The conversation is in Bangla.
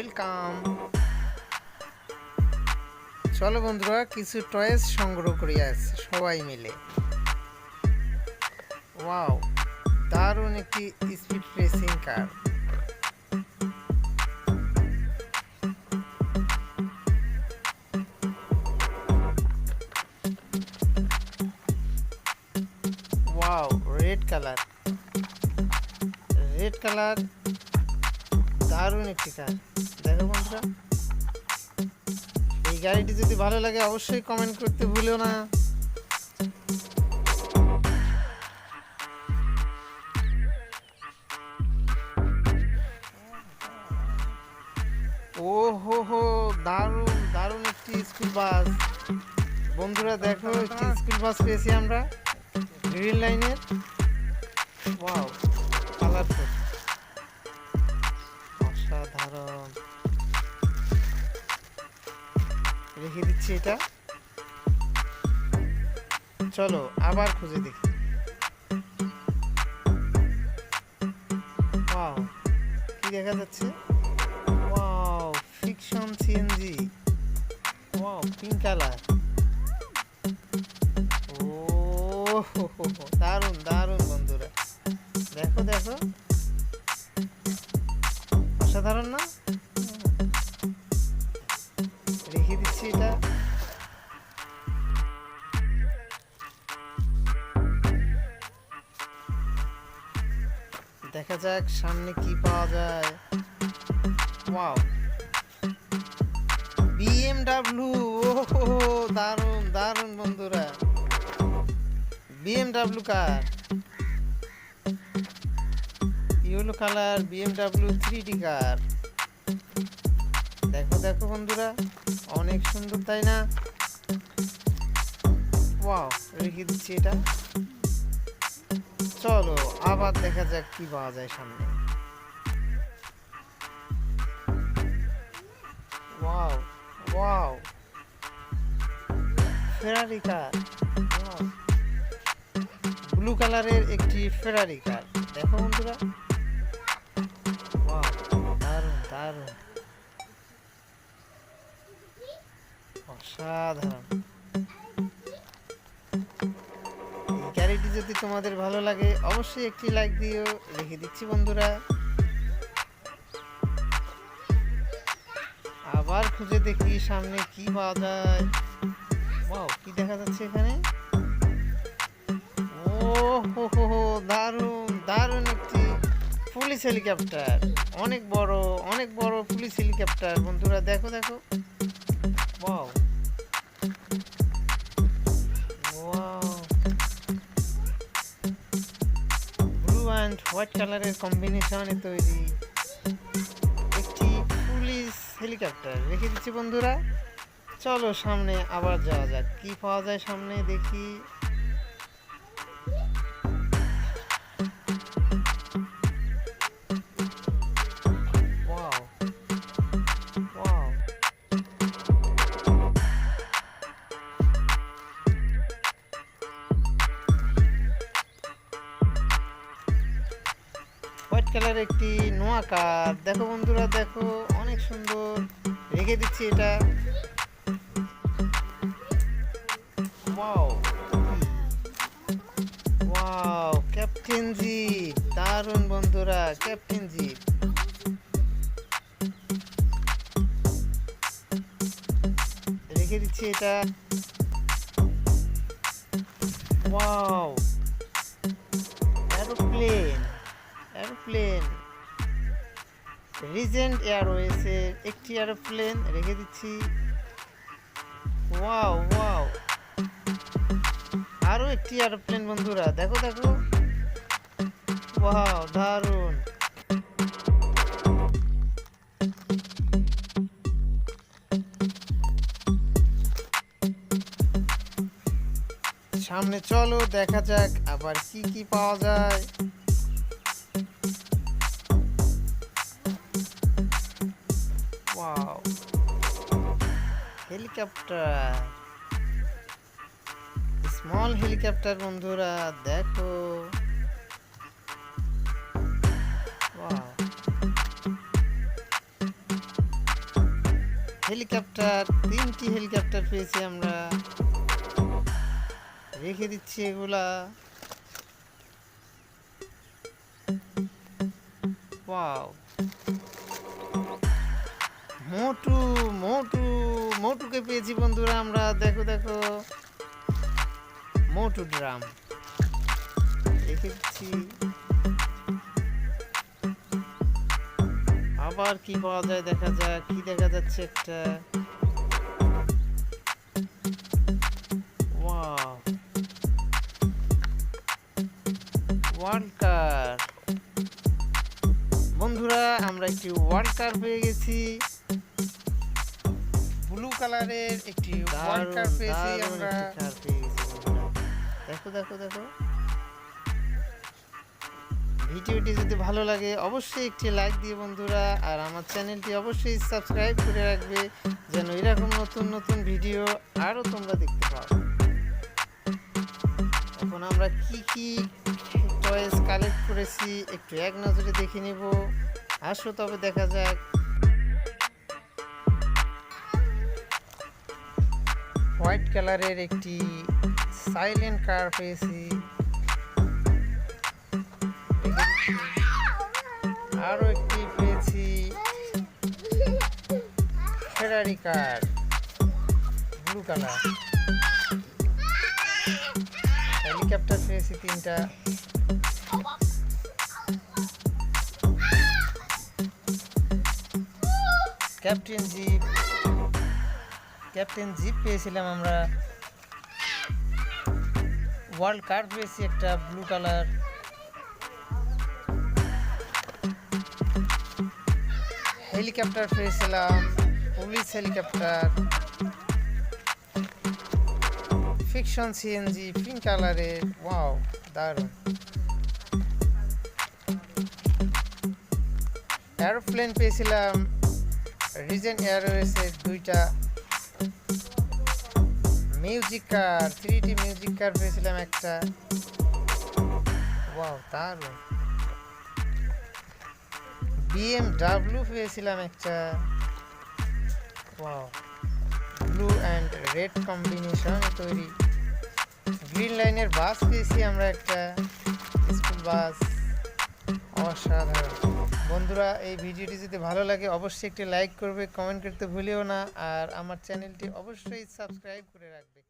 ওয়েলকাম। চলো বন্ধুরা, কিছু টয়েস সংগ্রহ করি আজ সবাই মিলে। ওয়াও, দারুণ একটি speed racing car. Wow, red colour, দারুণ একটি কার। দেখো বন্ধুরা, এই গাড়িটি যদি ভালো লাগে অবশ্যই কমেন্ট করতে ভুলো না। ও হো হো, দারুণ দারুণ একটি স্কুল বাস। বন্ধুরা দেখো, একটি স্কুল বাস পেয়েছি আমরা গ্রিন লাইনের। ওয়াও, কালারফুল, অসাধারণ। রেখে দিচ্ছি এটা। চলো আবার খুঁজে দেখি। ওয়াও, কি দেখা যাচ্ছে? Wow, fiction CNG. Wow, pink colour. ও হো হো হো, দারুণ দারুণ বন্ধুরা, দেখো দেখো, অসাধারণ না? রেখে দিচ্ছি এটা। দেখা যাক সামনে কি পাওয়া যায়। Wow, BMW. ও দারুণ দারুণ বন্ধুরা, বিএমডাব্লিউ কার, ইয়েলো কালার বিএমডাব্লিউ 3D কার। দেখো দেখো বন্ধুরা, অনেক সুন্দর তাই না? ওয়াও, রেখে দিচ্ছি এটা। চলো আবার দেখা যাক কি পাওয়া যায় সামনে। ওয়াও ওয়াও, ফেরারি কার। ওয়াও, ব্লু কালারের একটি ফেরারি কার। দেখো বন্ধুরা, ওয়াও, দারুণ দারুণ, অসাধারণ। এই গাড়িটি যদি তোমাদের ভালো লাগে অবশ্যই একটি লাইক দিও। রেখে দিচ্ছি বন্ধুরা। আবার খুঁজে দেখি সামনে কি পাওয়া যায়। ওয়াও, কি দেখা যাচ্ছে এখানে? ও হো হো হো, দারুণ দারুণ একটি পুলিশ হেলিকপ্টার। অনেক বড় পুলিশ হেলিকপ্টার বন্ধুরা, দেখো দেখো। Wow wow, blue and white কালারের কম্বিনেশনে তৈরি একটি পুলিশ হেলিকপ্টার। রেখে দিচ্ছি বন্ধুরা। চলো সামনে আবার যাওয়া যাক, কি পাওয়া যায় সামনে দেখি। ওয়াও ওয়াও, হোয়াইট কালার একটি নোয়া কার। দেখো বন্ধুরা দেখো, অনেক সুন্দর। রেখে দিচ্ছি এটা। ওয়াও ওয়াও, ক্যাপ্টেন জিপ, দারুণ বন্ধুরা, ক্যাপ্টেন জিপ। রেখে দিচ্ছি এটা। ওয়াও, এরোপ্লেন রিজেন্ট এয়ারওয়েজের একটি এরোপ্লেন। রেখে দিচ্ছি। ওয়াও ওয়াও, আরো একটি এরোপ্লেন বন্ধুরা, দেখো দেখো। ওয়াও, দারুণ। সামনে চলো দেখা যাক আবার কি কি পাওয়া যায়। ওয়াও, হেলিকপ্টার, স্মল হেলিকপ্টার বন্ধুরা, দেখো। ওয়াও, হেলিকপ্টার, 3টি হেলিকপ্টার পেয়েছি আমরা, রেখে দিচ্ছি এগুলা। ওয়াও, মোটু মোটু মোটুকে পেয়েছি বন্ধুরা আমরা, দেখো দেখো, মোটু ড্রাম রেখে দিচ্ছি। আবার কি পাওয়া যায় দেখা যাক, কি দেখা যাচ্ছে একটা, ওয়াও, ওয়ার্ল্ড কার। বন্ধুরা আমরা একটি ওয়ার্ল্ড কার পেয়ে গেছি, ব্লু কালারের একটি ওয়ার্ল্ড কার পেয়েছি আমরা। দেখো দেখো দেখো, ভিডিওটি যদি ভালো লাগে অবশ্যই একটি লাইক দিয়ে বন্ধুরা, আর আমার চ্যানেলটি অবশ্যই সাবস্ক্রাইব করে রাখবে, যেন এরকম নতুন নতুন ভিডিও আরও তোমরা দেখতে পাও। এখন আমরা কি কি টয়েস কালেক্ট করেছি একটু এক নজরে দেখে নেব, আসো তবে দেখা যাক। হোয়াইট কালারের একটি সাইলেন্ট কার পেয়েছি, আরো একটি পেয়েছি ফেরারি কার, ব্লু কালার। হেলিকপ্টার পেয়েছি 3টা, ক্যাপ্টেন জিপ পেয়েছিলাম আমরা, ওয়ার্ল্ড কার পেয়েছি একটা ব্লু কালার, হেলিকপ্টার পেয়েছিলাম police helicopter, fiction CNG pink কালারের, ওয়াও দারুণ। এরোপ্লেন পেয়েছিলাম রিজেন্ট এয়ারওয়েজের 2টা, মিউজিক কার 3টি মিউজিক কার পেয়েছিলাম একটা, ওয়াও দারুণ। বিএমডাব্লিউ পেয়েছিলাম একটা, wow, blue and red combination তৈরি। গ্রিন লাইনের বাস পেয়েছি আমরা একটা, স্কুল বাস, অসাধারণ। বন্ধুরা এই ভিডিওটি যদি ভালো লাগে অবশ্যই একটি লাইক করবে, কমেন্ট করতে ভুলিও না, আর আমার চ্যানেলটি অবশ্যই সাবস্ক্রাইব করে রাখবে।